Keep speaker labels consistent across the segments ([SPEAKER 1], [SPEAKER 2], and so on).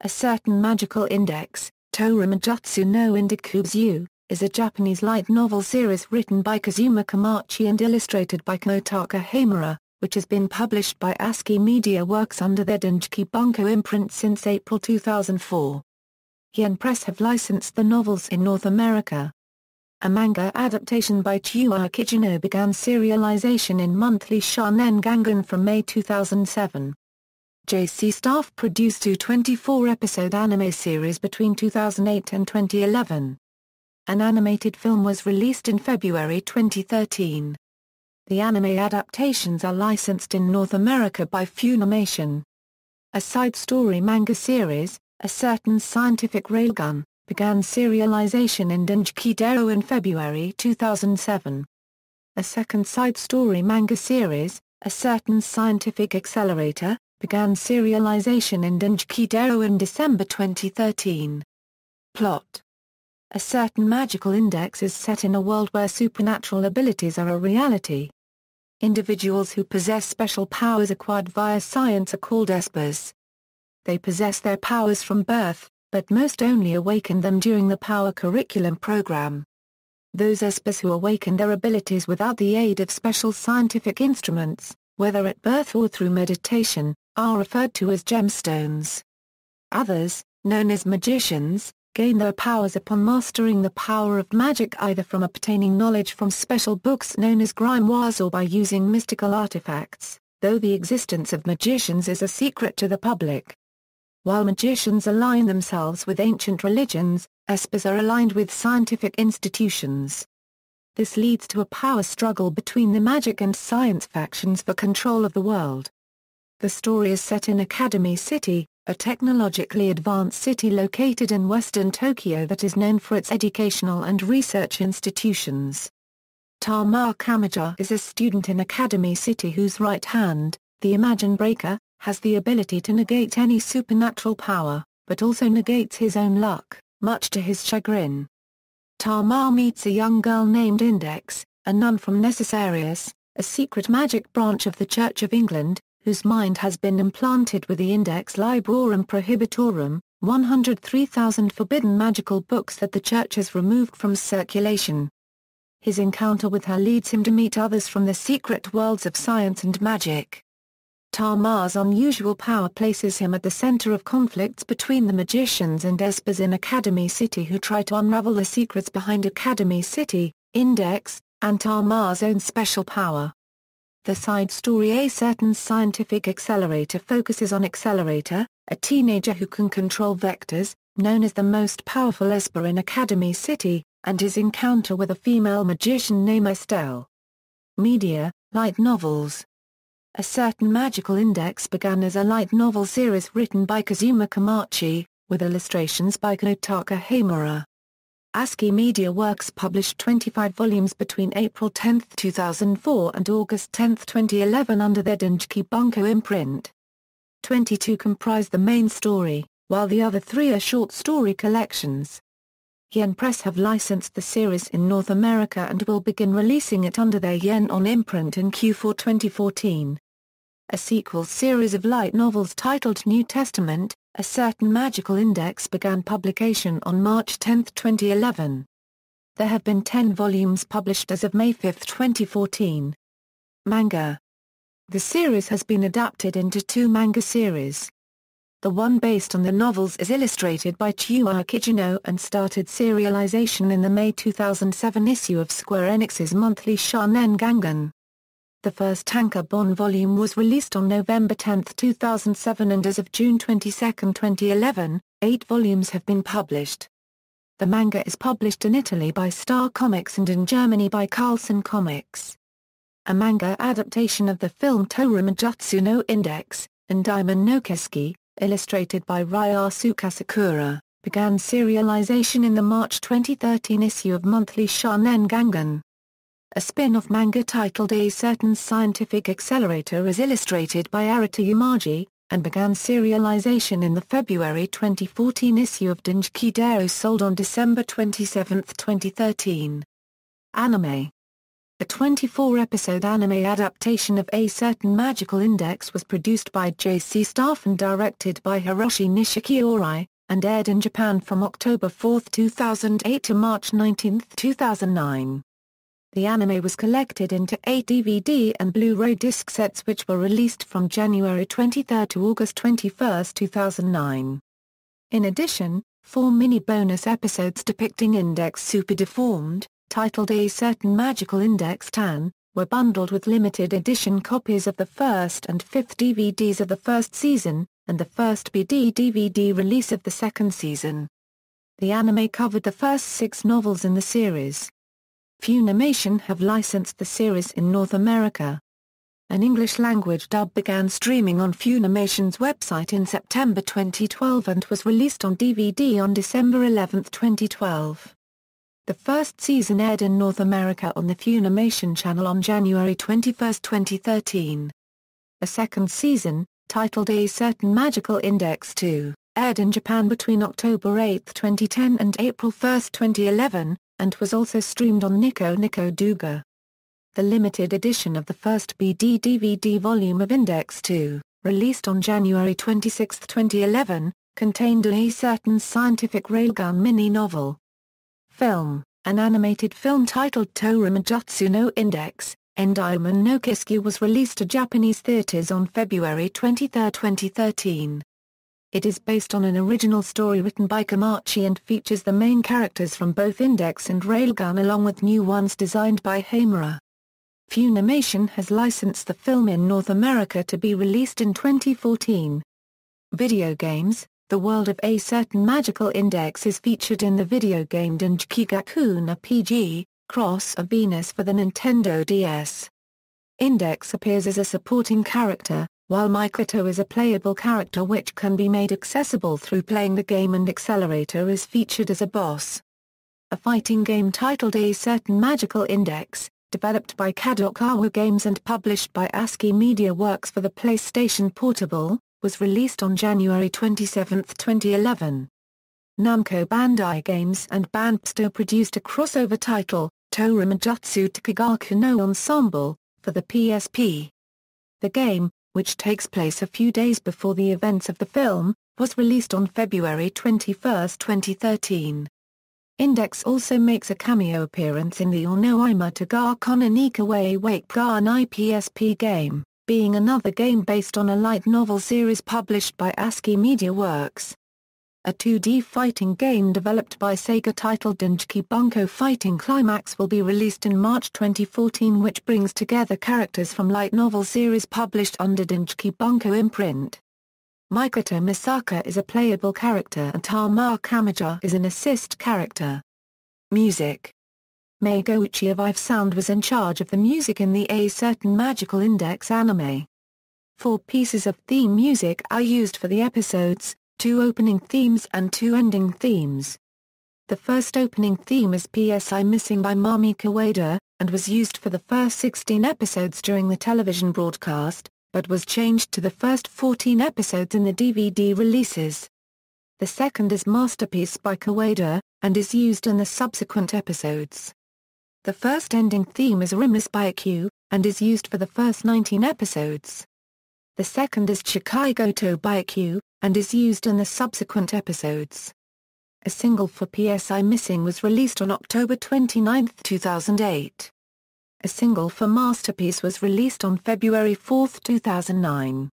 [SPEAKER 1] A Certain Magical Index, Toaru no Indekubzu, is a Japanese light novel series written by Kazuma Komachi and illustrated by Kotaka Hamura, which has been published by ASCII Media Works under their Dengeki Bunko imprint since April 2004. Yen Press have licensed the novels in North America. A manga adaptation by Toaru Kagaku began serialization in Monthly Shonen Gangan from May 2007. JC Staff produced two 24-episode anime series between 2008 and 2011. An animated film was released in February 2013. The anime adaptations are licensed in North America by Funimation. A side story manga series, A Certain Scientific Railgun, began serialization in Dengeki Daioh in February 2007. A second side story manga series, A Certain Scientific Accelerator, began serialization in Dengeki Daioh in December 2013. Plot: A certain magical index is set in a world where supernatural abilities are a reality. Individuals who possess special powers acquired via science are called espers. They possess their powers from birth, but most only awaken them during the power curriculum program. Those espers who awaken their abilities without the aid of special scientific instruments, whether at birth or through meditation, are referred to as gemstones. Others, known as magicians, gain their powers upon mastering the power of magic either from obtaining knowledge from special books known as grimoires or by using mystical artifacts, though the existence of magicians is a secret to the public. While magicians align themselves with ancient religions, espers are aligned with scientific institutions. This leads to a power struggle between the magic and science factions for control of the world. The story is set in Academy City, a technologically advanced city located in western Tokyo that is known for its educational and research institutions. Tama Kamaja is a student in Academy City whose right hand, the Imagine Breaker, has the ability to negate any supernatural power, but also negates his own luck, much to his chagrin. Tama meets a young girl named Index, a nun from Necessarius, a secret magic branch of the Church of England, whose mind has been implanted with the Index Librorum Prohibitorum, 103,000 forbidden magical books that the Church has removed from circulation. His encounter with her leads him to meet others from the secret worlds of science and magic. Tama's unusual power places him at the center of conflicts between the magicians and espers in Academy City who try to unravel the secrets behind Academy City, Index, and Tama's own special power. The side story A Certain Scientific Accelerator focuses on Accelerator, a teenager who can control vectors, known as the most powerful esper in Academy City, and his encounter with a female magician named Estelle. Media, light novels. A Certain Magical Index began as a light novel series written by Kazuma Komachi, with illustrations by Kotaka Hamura. ASCII Media Works published 25 volumes between April 10, 2004 and August 10, 2011 under their Dengeki Bunko imprint. 22 comprise the main story, while the other 3 are short story collections. Yen Press have licensed the series in North America and will begin releasing it under their Yen On imprint in Q4 2014. A sequel series of light novels titled New Testament, A Certain Magical Index began publication on March 10, 2011. There have been 10 volumes published as of May 5, 2014. Manga. The series has been adapted into 2 manga series. The one based on the novels is illustrated by Toaru Kagaku and started serialization in the May 2007 issue of Square Enix's monthly Shonen Gangan. The first tankobon volume was released on November 10, 2007 and as of June 22, 2011, 8 volumes have been published. The manga is published in Italy by Star Comics and in Germany by Carlsen Comics. A manga adaptation of the film Toaru no Index, and Daimon no Kesuke, illustrated by Ryosuke Sakura, began serialization in the March 2013 issue of Monthly Shonen Gangan. A spin-off manga titled A Certain Scientific Accelerator is illustrated by Arata Yamaji, and began serialization in the February 2014 issue of Dengeki Daioh sold on December 27, 2013. Anime. A 24-episode anime adaptation of A Certain Magical Index was produced by JC Staff and directed by Hiroshi Nishikiori, and aired in Japan from October 4, 2008 to March 19, 2009. The anime was collected into 8 DVD and Blu-ray disc sets which were released from January 23 to August 21, 2009. In addition, 4 mini-bonus episodes depicting Index Super Deformed, titled A Certain Magical Index Tan, were bundled with limited edition copies of the first and fifth DVDs of the first season, and the first BD DVD release of the second season. The anime covered the first 6 novels in the series. Funimation have licensed the series in North America. An English-language dub began streaming on Funimation's website in September 2012 and was released on DVD on December 11, 2012. The first season aired in North America on the Funimation channel on January 21, 2013. A second season, titled A Certain Magical Index 2, aired in Japan between October 8, 2010 and April 1, 2011, and was also streamed on Nico Nico Douga. The limited edition of the first BD DVD volume of Index 2, released on January 26, 2011, contained A Certain Scientific Railgun mini-novel. Film. An animated film titled Toaru no Index, Endymion no Kiseki was released to Japanese theaters on February 23, 2013. It is based on an original story written by Komachi and features the main characters from both Index and Railgun along with new ones designed by Hamura. Funimation has licensed the film in North America to be released in 2014. Video games. The world of A Certain Magical Index is featured in the video game Dengeki Daioh PG, Cross of Venus for the Nintendo DS. Index appears as a supporting character, while Mikoto is a playable character which can be made accessible through playing the game, and Accelerator is featured as a boss. A fighting game titled A Certain Magical Index, developed by Kadokawa Games and published by ASCII Media Works for the PlayStation Portable, was released on January 27, 2011. Namco Bandai Games and Banpster produced a crossover title, Toaru Kagaku no Ensemble, for the PSP. The game, which takes place a few days before the events of the film, was released on February 21, 2013. Index also makes a cameo appearance in the Onoima to ga Kononika wa Wake ga Nai PSP game, being another game based on a light novel series published by ASCII Media Works. A 2D fighting game developed by Sega titled Dengeki Bunko Fighting Climax will be released in March 2014, which brings together characters from light novel series published under Dengeki Bunko imprint. Mikoto Misaka is a playable character and Tama Kamaja is an assist character. Music. Meiguchi of Ive Sound was in charge of the music in the A Certain Magical Index anime. 4 pieces of theme music are used for the episodes, 2 opening themes and 2 ending themes. The first opening theme is PSI Missing by Mami Kawada, and was used for the first 16 episodes during the television broadcast, but was changed to the first 14 episodes in the DVD releases. The second is Masterpiece by Kawada, and is used in the subsequent episodes. The first ending theme is Rimus by Q, and is used for the first 19 episodes. The second is Chikaigoto by Q, and is used in the subsequent episodes. A single for PSI Missing was released on October 29, 2008. A single for Masterpiece was released on February 4, 2009.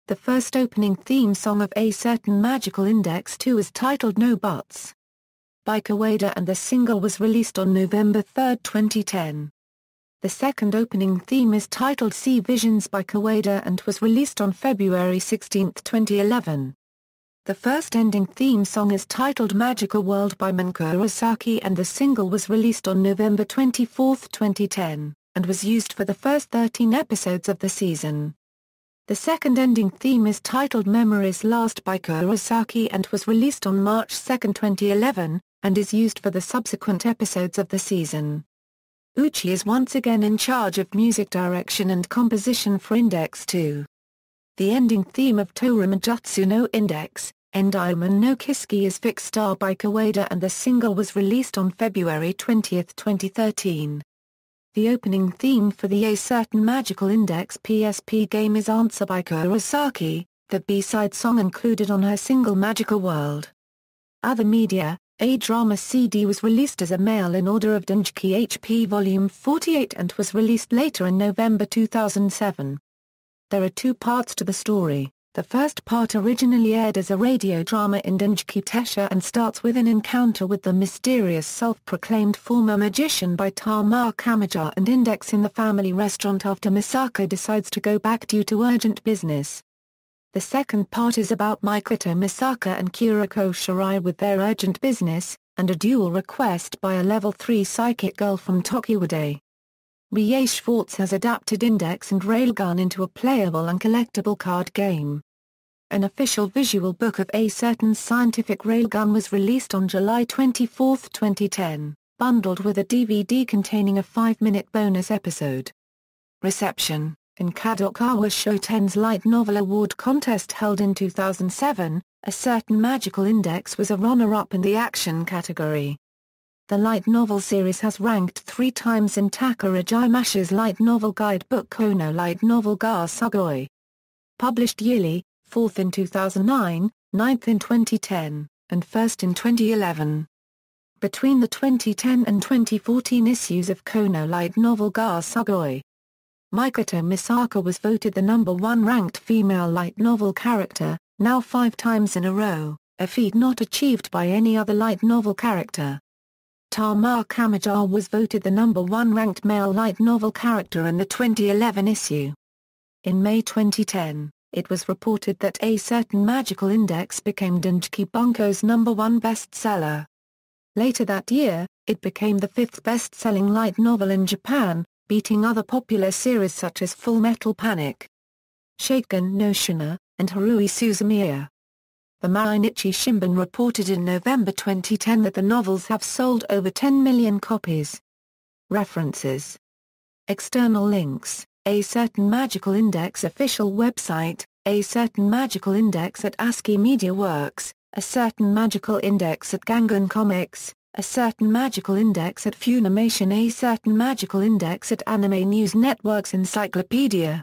[SPEAKER 1] The first opening theme song of A Certain Magical Index 2 is titled No Buts by Kawada, and the single was released on November 3, 2010. The second opening theme is titled Sea Visions by Kawada and was released on February 16, 2011. The first ending theme song is titled Magical World by Mankuro Saki, and the single was released on November 24, 2010, and was used for the first 13 episodes of the season. The second ending theme is titled Memories Last by Kurosaki and was released on March 2, 2011, and is used for the subsequent episodes of the season. Uchi is once again in charge of music direction and composition for Index 2. The ending theme of Toaru no Index, Endymion no Kiseki is Fixed Star by Kawada, and the single was released on February 20, 2013. The opening theme for the A Certain Magical Index PSP game is Answer by Kurosaki, the B-side song included on her single Magical World. Other media. A drama CD was released as a mail-in order of Dengeki HP Volume 48 and was released later in November 2007. There are two parts to the story. The first part originally aired as a radio drama in Dengeki Daioh and starts with an encounter with the mysterious self-proclaimed former magician by Toaru Kagaku and Index in the family restaurant after Misaka decides to go back due to urgent business. The second part is about Makoto Misaka and Kuriko Shirai with their urgent business, and a duel request by a level 3 psychic girl from Tokiwade. Rie Schwartz has adapted Index and Railgun into a playable and collectible card game. An official visual book of A Certain Scientific Railgun was released on July 24, 2010, bundled with a DVD containing a 5-minute bonus episode. Reception. In Kadokawa Shoten's Light Novel Award contest held in 2007, A Certain Magical Index was a runner-up in the action category. The light novel series has ranked 3 times in Takara Jimashi's light novel guidebook Kono Light Novel ga Sugoi. Published yearly, 4th in 2009, 9th in 2010, and 1st in 2011. Between the 2010 and 2014 issues of Kono Light Novel ga Sugoi, Makoto Misaka was voted the #1 ranked female light novel character, now 5 times in a row, a feat not achieved by any other light novel character. Toaru Kagaku was voted the #1 ranked male light novel character in the 2011 issue. In May 2010, it was reported that A Certain Magical Index became Dengeki Bunko's #1 bestseller. Later that year, it became the 5th best-selling light novel in Japan, beating other popular series such as Full Metal Panic, Shaken no Shina, and Harui Suzumiya. The Mainichi Shimbun reported in November 2010 that the novels have sold over 10 million copies. References. External links: A Certain Magical Index official website, A Certain Magical Index at ASCII Media Works, A Certain Magical Index at Gangan Comics, A Certain Magical Index at Funimation, A Certain Magical Index at Anime News Network's Encyclopedia.